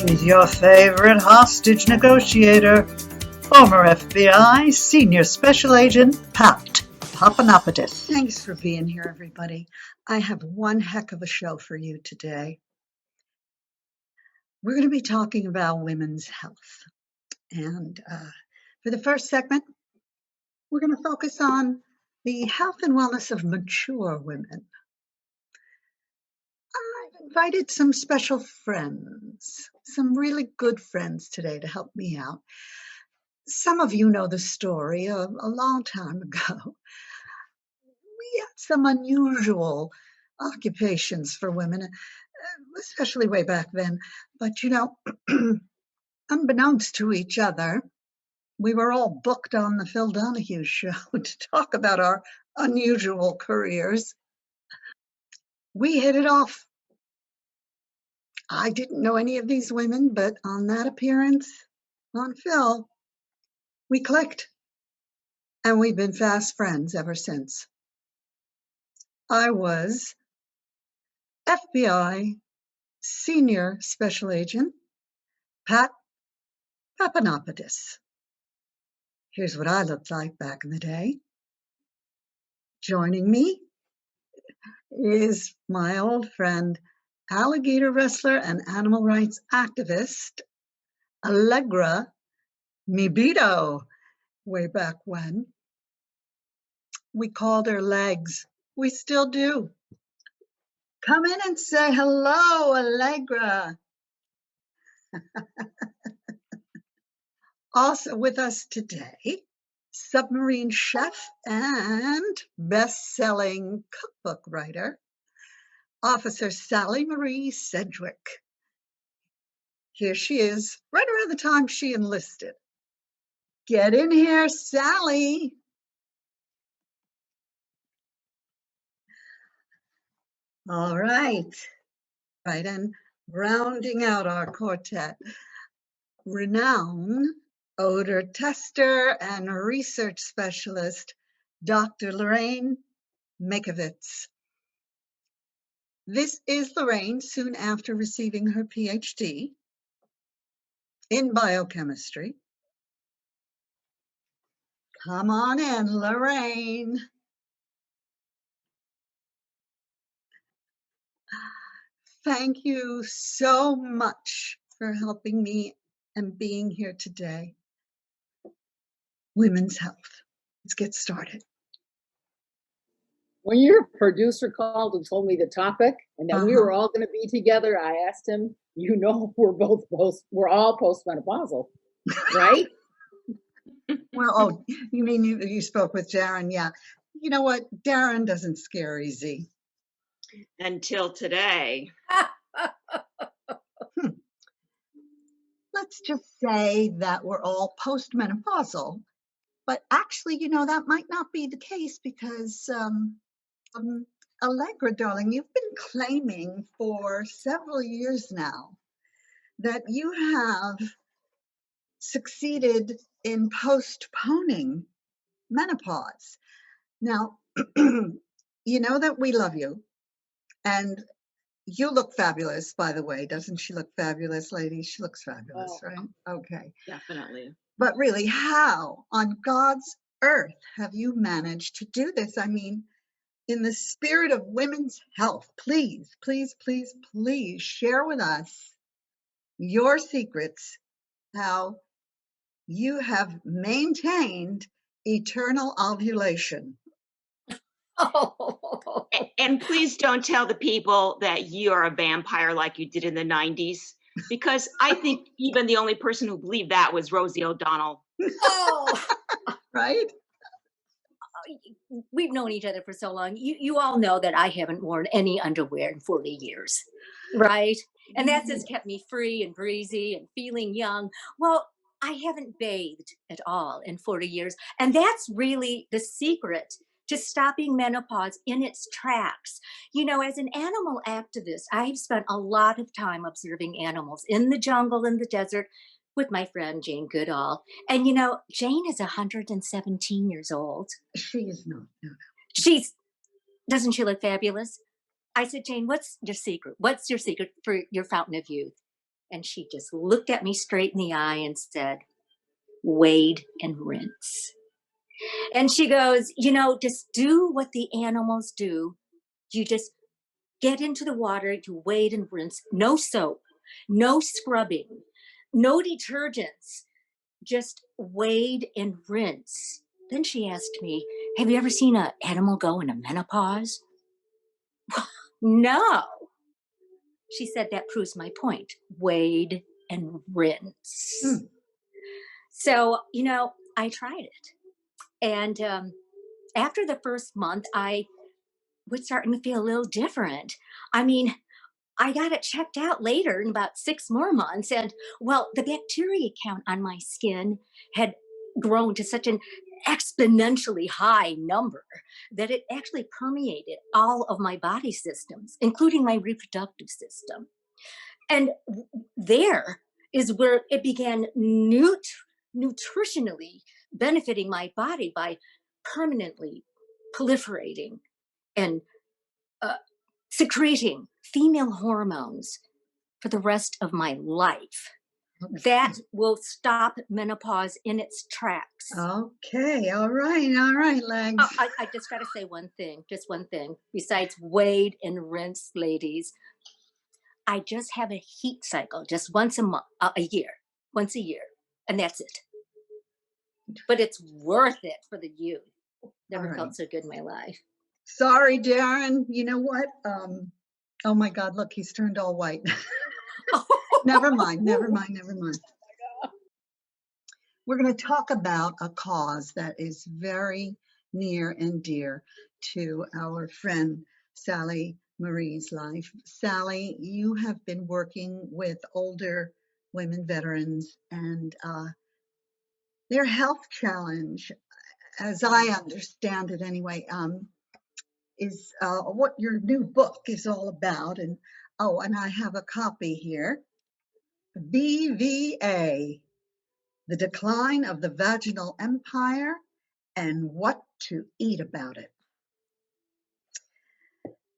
She's your favorite hostage negotiator, former FBI Senior Special Agent Pat Papanopoulos. Thanks for being here, everybody. I have one heck of a show for you today. We're going to be talking about women's health. And for the first segment, we're going to focus on the health and wellness of mature women. I've invited some special friends, some really good friends today to help me out. Some of you know the story. A long time ago, we had some unusual occupations for women, especially way back then. But, unbeknownst to each other, we were all booked on the Phil Donahue show to talk about our unusual careers. We hit it off. I didn't know any of these women, but on that appearance on Phil, we clicked. And we've been fast friends ever since. I was FBI Senior Special Agent Pat Papanopoulos. Here's what I looked like back in the day. Joining me is my old friend, alligator wrestler and animal rights activist, Allegra Mibito. Way back when, we called her Legs. We still do. Come in and say hello, Allegra. Also with us today, submarine chef and best-selling cookbook writer, Officer Sally Marie Sedgwick. Here she is, right around the time she enlisted. Get in here, Sally. All right. Right, and rounding out our quartet, renowned odor tester and research specialist, Dr. Lorraine Makovitz. This is Lorraine soon after receiving her PhD in biochemistry. Come on in, Lorraine. Thank you so much for helping me and being here today. Women's health. Let's get started. When your producer called and told me the topic and that we were all going to be together, I asked him, we're all postmenopausal, right? Well, you mean you spoke with Darren? Yeah. You know what? Darren doesn't scare easy. Until today. Let's just say that we're all postmenopausal, but actually, that might not be the case because Allegra, darling, you've been claiming for several years now that you have succeeded in postponing menopause. Now, you know that we love you, and you look fabulous, by the way. Doesn't she look fabulous, ladies? She looks fabulous, right? Okay. Definitely. But really, how on God's earth have you managed to do this? I mean, in the spirit of women's health, please, please, please, please share with us your secrets, how you have maintained eternal ovulation. Oh. And please don't tell the people that you are a vampire like you did in the 90s, because I think even the only person who believed that was Rosie O'Donnell. Oh, right? We've known each other for so long. You all know that I haven't worn any underwear in 40 years, right? And that's just kept me free and breezy and feeling young. Well, I haven't bathed at all in 40 years. And that's really the secret to stopping menopause in its tracks. As an animal activist, I've spent a lot of time observing animals in the jungle, in the desert, with my friend Jane Goodall. And Jane is 117 years old. She is not. No. Doesn't she look fabulous? I said, Jane, what's your secret? What's your secret for your fountain of youth? And she just looked at me straight in the eye and said, wade and rinse. And she goes, just do what the animals do. You just get into the water, you wade and rinse. No soap, no scrubbing, no detergents. Just wade and rinse. Then she asked me, have you ever seen an animal go into menopause? No. She said, that proves my point. Wade and rinse. So, I tried it. And after the first month, I was starting to feel a little different. I mean, I got it checked out later in about 6 more months. And well, the bacteria count on my skin had grown to such an exponentially high number that it actually permeated all of my body systems, including my reproductive system. And there is where it began nutritionally benefiting my body by permanently proliferating and secreting female hormones for the rest of my life. That will stop menopause in its tracks. Okay, all right, Legs. I just got to say just one thing. Besides wade and rinse, ladies, I just have a heat cycle just once a year, and that's it. But it's worth it for the youth. Never felt so good in my life. Sorry, Darren. You know what? Oh my God, look, he's turned all white. Never mind. We're going to talk about a cause that is very near and dear to our friend Sally Marie's life. Sally, you have been working with older women veterans, and their health challenge, as I understand it anyway, is what your new book is all about. And I have a copy here. VVA, The Decline of the Vaginal Empire and What to Eat About It.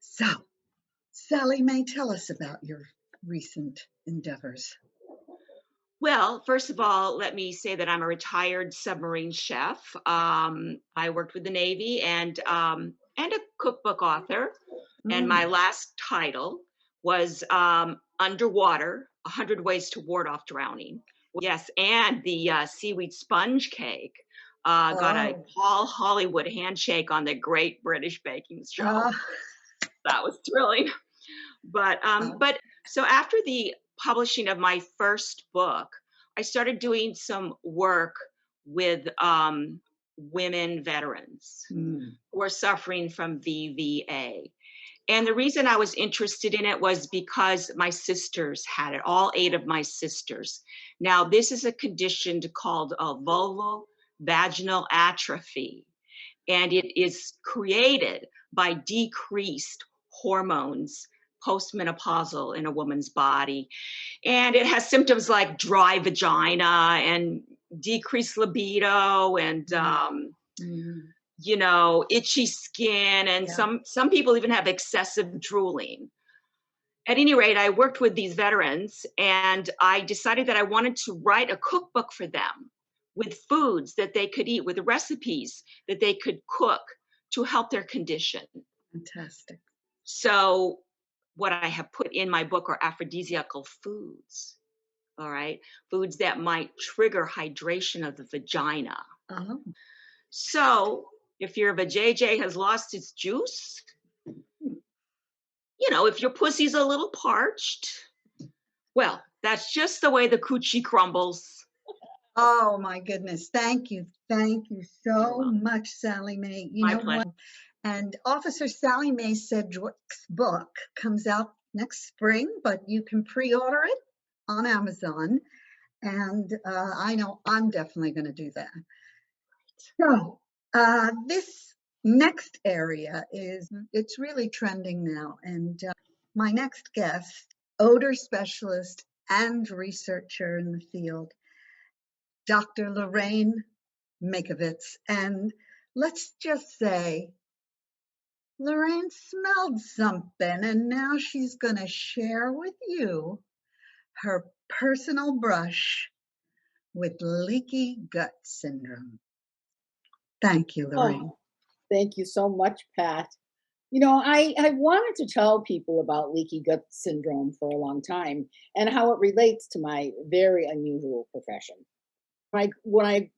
So, Sally Mae, tell us about your recent endeavors. Well, first of all, let me say that I'm a retired submarine chef. I worked with the Navy and a cookbook author. And my last title was Underwater, 100 Ways to Ward Off Drowning. Yes, and the seaweed sponge cake got a Paul Hollywood handshake on the Great British Baking Show. That was thrilling. But so after the publishing of my first book, I started doing some work with women veterans who are suffering from VVA. And the reason I was interested in it was because my sisters had it, all 8 of my sisters. Now, this is a condition called vulvovaginal atrophy, and it is created by decreased hormones postmenopausal in a woman's body. And it has symptoms like dry vagina and decreased libido and itchy skin, and some people even have excessive drooling. At any rate, I worked with these veterans, and I decided that I wanted to write a cookbook for them with foods that they could eat, with recipes that they could cook to help their condition. Fantastic. So what I have put in my book are aphrodisiacal foods, all right? Foods that might trigger hydration of the vagina. So if your vajayjay has lost its juice, if your pussy's a little parched, well, that's just the way the coochie crumbles. Oh my goodness. Thank you so much, Sally Mae. My pleasure. And Officer Sally Mae Sedgwick's book comes out next spring, but you can pre-order it on Amazon. And I know I'm definitely going to do that. So this next area it's really trending now. And my next guest, odor specialist and researcher in the field, Dr. Lorraine Makovitz. And let's just say, Lorraine smelled something, and now she's going to share with you her personal brush with leaky gut syndrome. Thank you, Lorraine. Oh, thank you so much, Pat. You know, I wanted to tell people about leaky gut syndrome for a long time and how it relates to my very unusual profession. When I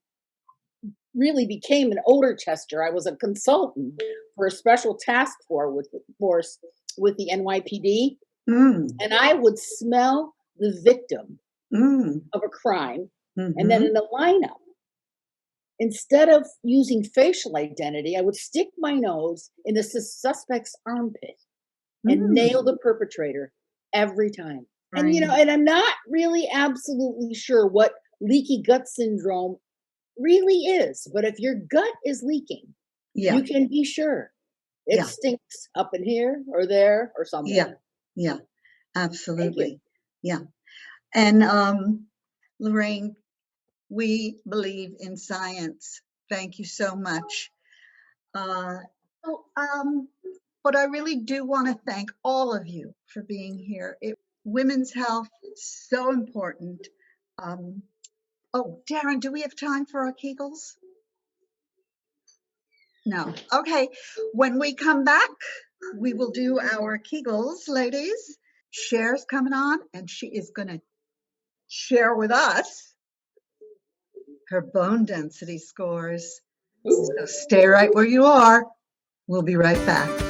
really became an odor tester, I was a consultant for a special task force with the NYPD, and I would smell the victim of a crime, and then in the lineup, instead of using facial identity, I would stick my nose in the suspect's armpit and nail the perpetrator every time. Right. And, you know, and I'm not really absolutely sure what leaky gut syndrome really is, but if your gut is leaking, you can be sure it stinks up in here or there or somewhere. Yeah, absolutely. Yeah. And Lorraine, we believe in science. Thank you so much. But I really do want to thank all of you for being here. Women's health is so important. Oh, Darren, do we have time for our Kegels? No. Okay. When we come back, we will do our Kegels, ladies. Cher's coming on, and she is going to share with us her bone density scores. So stay right where you are. We'll be right back.